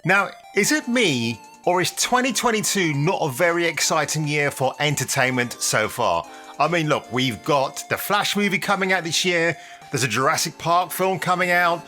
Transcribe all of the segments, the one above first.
Now, is it me, or is 2022 not a very exciting year for entertainment so far? I mean, look, we've got the Flash movie coming out this year, there's a Jurassic Park film coming out,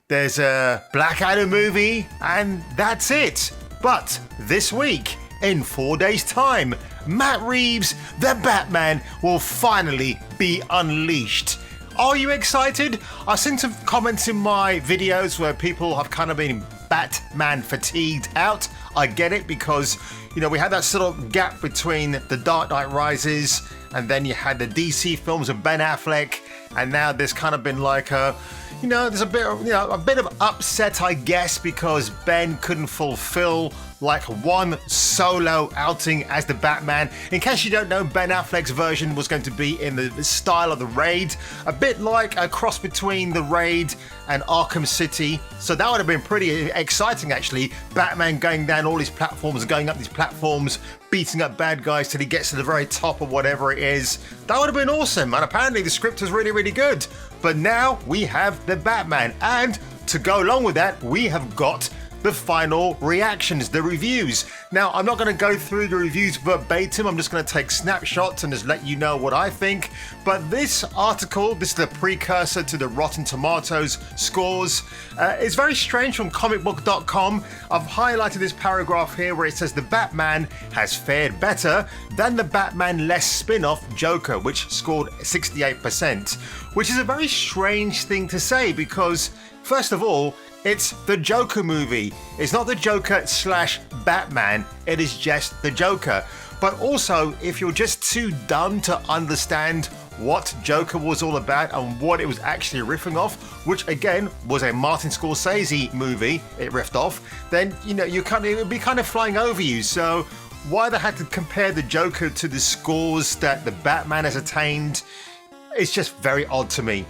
there's a Black Adam movie, and that's it. But this week, in 4 days' time, Matt Reeves, the Batman, will finally be unleashed. Are you excited? I've seen some comments in my videos where people have kind of been Batman fatigued out. I get it because, we had that sort of gap between The Dark Knight Rises and then you had the DC films of Ben Affleck, and now there's kind of been like there's a bit of upset, I guess, because Ben couldn't fulfill like one solo outing as the Batman. In case you don't know, Ben Affleck's version was going to be in the style of The Raid, a bit like a cross between The Raid and Arkham City. So that would have been pretty exciting, actually. Batman going down all these platforms, going up these platforms, beating up bad guys till he gets to the very top of whatever it is. That would have been awesome, and apparently the script was really, really good. But now we have the Batman, and to go along with that, we have got the final reactions, the reviews. Now, I'm not going to go through the reviews verbatim, I'm just going to take snapshots and just let you know what I think. But this article, this is the precursor to the Rotten Tomatoes scores. It's very strange from comicbook.com. I've highlighted this paragraph here where it says the Batman has fared better than the Batman Less spin-off Joker, which scored 68%, which is a very strange thing to say because, first of all, it's the Joker movie. It's not the Joker / Batman, it is just the Joker. But also, if you're just too dumb to understand what Joker was all about and what it was actually riffing off, which again was a Martin Scorsese movie it riffed off, then it would be kind of flying over you. So why they had to compare the Joker to the scores that the Batman has attained, it's just very odd to me.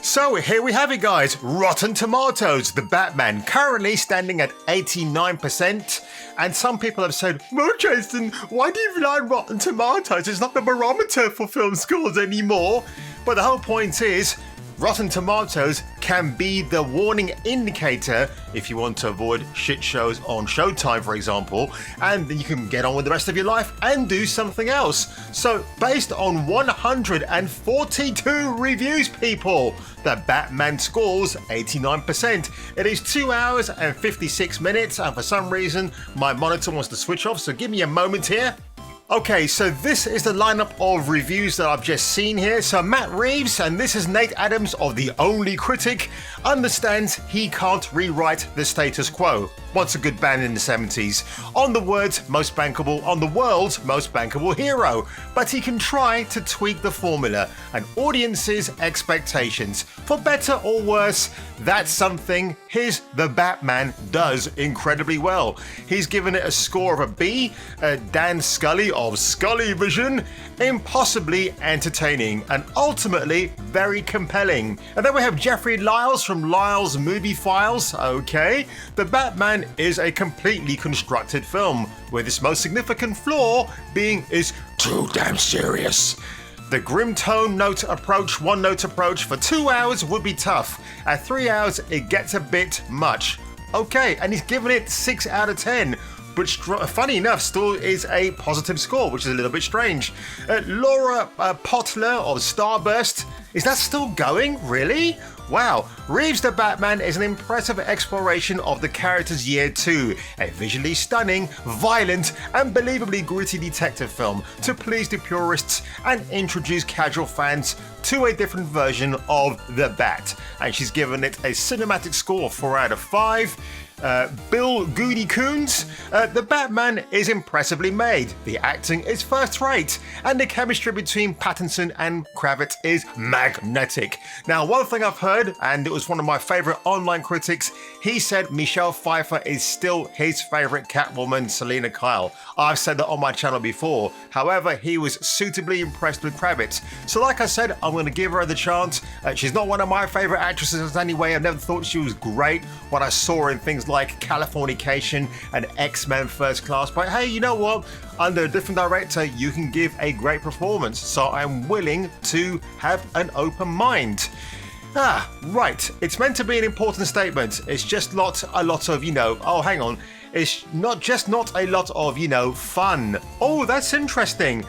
So here we have it, guys. Rotten Tomatoes, the Batman, currently standing at 89%. And some people have said, well, Jason, why do you rely on Rotten Tomatoes? It's not the barometer for film scores anymore. But the whole point is, Rotten Tomatoes can be the warning indicator if you want to avoid shit shows on Showtime, for example, and then you can get on with the rest of your life and do something else. So, based on 142 reviews, people, the Batman scores 89%. It is 2 hours and 56 minutes, and for some reason, my monitor wants to switch off, so give me a moment here. Okay, so this is the lineup of reviews that I've just seen here. So Matt Reeves, and this is Nate Adams of The Only Critic, understands he can't rewrite the status quo. What's a good band in the 70s? On the words most bankable, on the world's most bankable hero. But he can try to tweak the formula and audiences' expectations. For better or worse, that's something The Batman does incredibly well. He's given it a score of a B. Dan Scully of Scully Vision, impossibly entertaining and ultimately very compelling. And then we have Jeffrey Lyles from Lyles Movie Files. Okay, The Batman is a completely constructed film, with its most significant flaw being is too damn serious. The grim one note approach for 2 hours would be tough. At 3 hours, it gets a bit much. Okay, and he's given it 6 out of 10. Which, funny enough, still is a positive score, which is a little bit strange. Laura Potler of Starburst, is that still going? Really? Wow, Reeves the Batman is an impressive exploration of the character's year 2, a visually stunning, violent, unbelievably gritty detective film to please the purists and introduce casual fans to a different version of the Bat. And she's given it a cinematic score of 4 out of 5. Bill Goody Coons, the Batman is impressively made, the acting is first rate, and the chemistry between Pattinson and Kravitz is magnetic. Now, one thing I've heard, and it was one of my favourite online critics, he said Michelle Pfeiffer is still his favourite Catwoman, Selena Kyle. I've said that on my channel before, however, he was suitably impressed with Kravitz. So like I said, I'm going to give her the chance. She's not one of my favourite actresses anyway. I've never thought she was great. What I saw in things like Californication and X-Men First Class, but hey, you know what? Under a different director, you can give a great performance, so I'm willing to have an open mind. Right. It's meant to be an important statement. It's just not a lot of, oh, hang on. It's not a lot of, fun. Oh, that's interesting.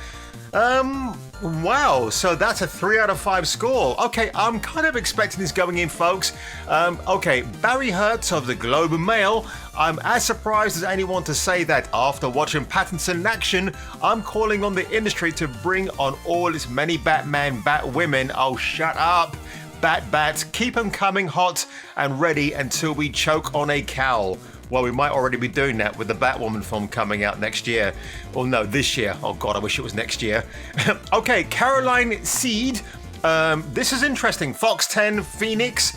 Wow, so that's a 3 out of 5 score. Okay, I'm kind of expecting this going in, folks. Okay, Barry Hertz of the Globe and Mail. I'm as surprised as anyone to say that after watching Pattinson in action, I'm calling on the industry to bring on all its many Batman, Batwomen. Oh, shut up. Bats, keep them coming hot and ready until we choke on a cowl. Well, we might already be doing that with the Batwoman film coming out next year. Or no, this year. Oh God, I wish it was next year. Okay, Caroline Seed. This is interesting. Fox 10 Phoenix.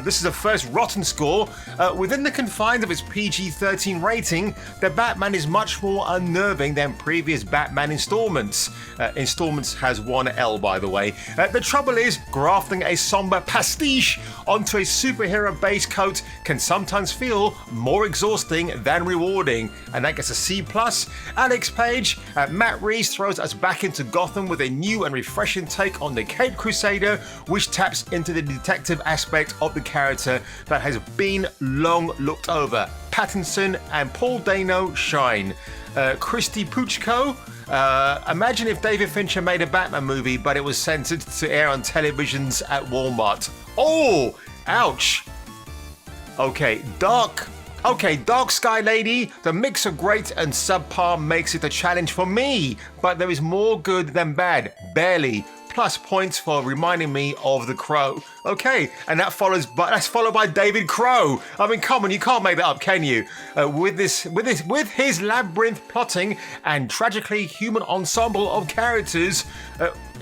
This is the first Rotten score. Within the confines of its PG-13 rating, the Batman is much more unnerving than previous Batman installments. Installments has one L, by the way. The trouble is, grafting a somber pastiche onto a superhero base coat can sometimes feel more exhausting than rewarding, and that gets a C+. Alex Page, Matt Reeves throws us back into Gotham with a new and refreshing take on the Caped Crusader, which taps into the detective aspect of the character that has been long looked over. Pattinson and Paul Dano shine. Christy Puchko. Imagine if David Fincher made a Batman movie, but it was censored to air on televisions at Walmart. Oh, ouch. Okay, Dark Sky Lady, the mix of great and subpar makes it a challenge for me, but there is more good than bad, barely. Plus points for reminding me of The Crow. Okay, and that's followed by David Crow. I mean, come on, you can't make that up, can you? With his labyrinth plotting and tragically human ensemble of characters.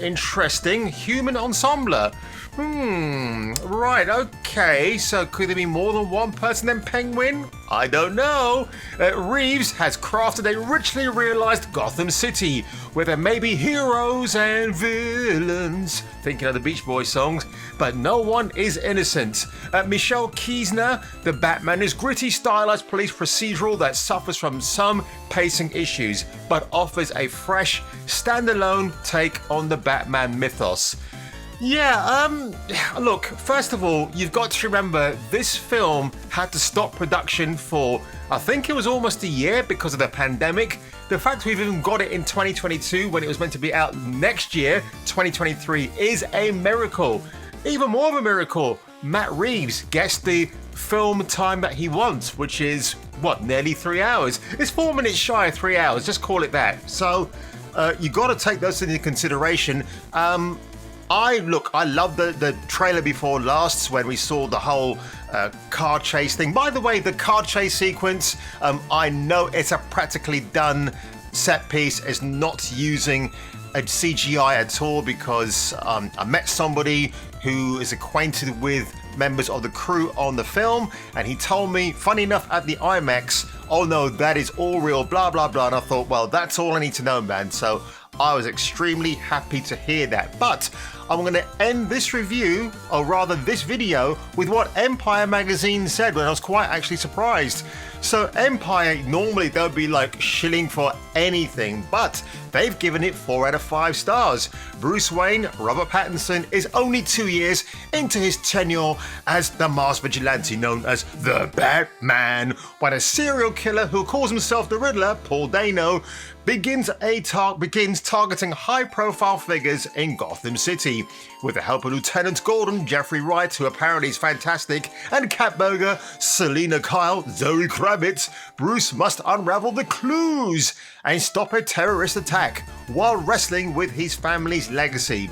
Interesting, human ensemble. Right, okay, so could there be more than one person than Penguin? I don't know. Reeves has crafted a richly realised Gotham City, where there may be heroes and villains, thinking of the Beach Boys songs, but no one is innocent. Michelle Kiesner, the Batman is gritty, stylised police procedural that suffers from some pacing issues, but offers a fresh, standalone take on the Batman mythos. Yeah, look, first of all, you've got to remember this film had to stop production for, I think it was almost a year because of the pandemic. The fact we've even got it in 2022 when it was meant to be out next year, 2023, is a miracle. Even more of a miracle, Matt Reeves gets the film time that he wants, which is, nearly 3 hours. It's 4 minutes shy of 3 hours, just call it that. So, you got to take those into consideration. I loved the trailer before last when we saw the whole car chase thing. By the way, the car chase sequence, I know it's a practically done set piece. It's not using a CGI at all because I met somebody who is acquainted with members of the crew on the film, and he told me, funny enough, at the IMAX, oh no, that is all real, blah, blah, blah. And I thought, well, that's all I need to know, man. So I was extremely happy to hear that. But I'm going to end this review, or rather this video, with what Empire magazine said when I was quite actually surprised. So Empire, normally they'll be like shilling for anything, but they've given it 4 out of 5 stars. Bruce Wayne, Robert Pattinson, is only 2 years into his tenure as the masked vigilante known as the Batman, when a serial killer who calls himself the Riddler, Paul Dano, begins targeting high-profile figures in Gotham City. With the help of Lieutenant Gordon, Jeffrey Wright, who apparently is fantastic, and Catburger, Selena Kyle, Zoe Kravitz, Bruce must unravel the clues and stop a terrorist attack while wrestling with his family's legacy.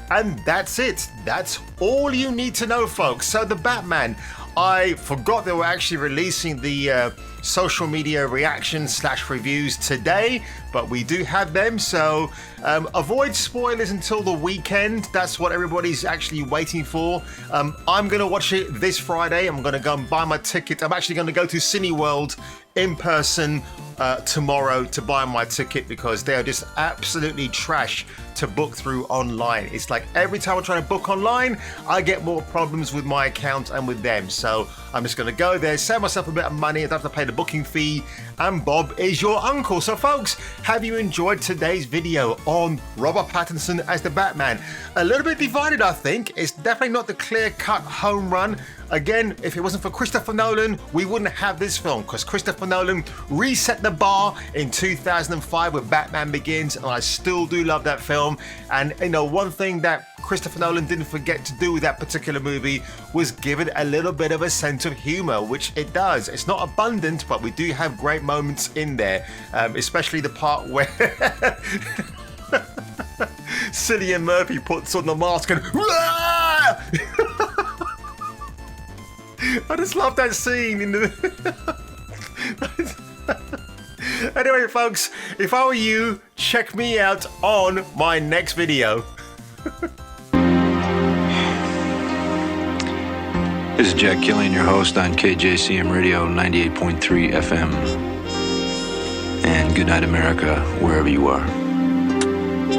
And that's it. That's all you need to know, folks. So the Batman, I forgot they were actually releasing the social media reactions / reviews today, but we do have them, so avoid spoilers until the weekend. That's what everybody's actually waiting for. I'm going to watch it this Friday. I'm going to go and buy my ticket. I'm actually going to go to Cineworld in person tomorrow to buy my ticket because they are just absolutely trash to book through online. It's like every time I try to book online, I get more problems with my account and with them. So I'm just going to go there, save myself a bit of money, I don't have to pay the booking fee, and Bob is your uncle. So folks, have you enjoyed today's video on Robert Pattinson as the Batman? A little bit divided, I think. It's definitely not the clear-cut home run. Again, if it wasn't for Christopher Nolan, we wouldn't have this film, because Christopher Nolan reset the bar in 2005 with Batman Begins, and I still do love that film. And you know, one thing that Christopher Nolan didn't forget to do with that particular movie was give it a little bit of a sense of humor, which it does. It's not abundant, but we do have great moments in there, especially the part where Cillian Murphy puts on the mask and I just love that scene in the Anyway folks, if I were you, check me out on my next video. This is Jack Killian, your host on KJCM Radio 98.3 FM. And good night, America, wherever you are.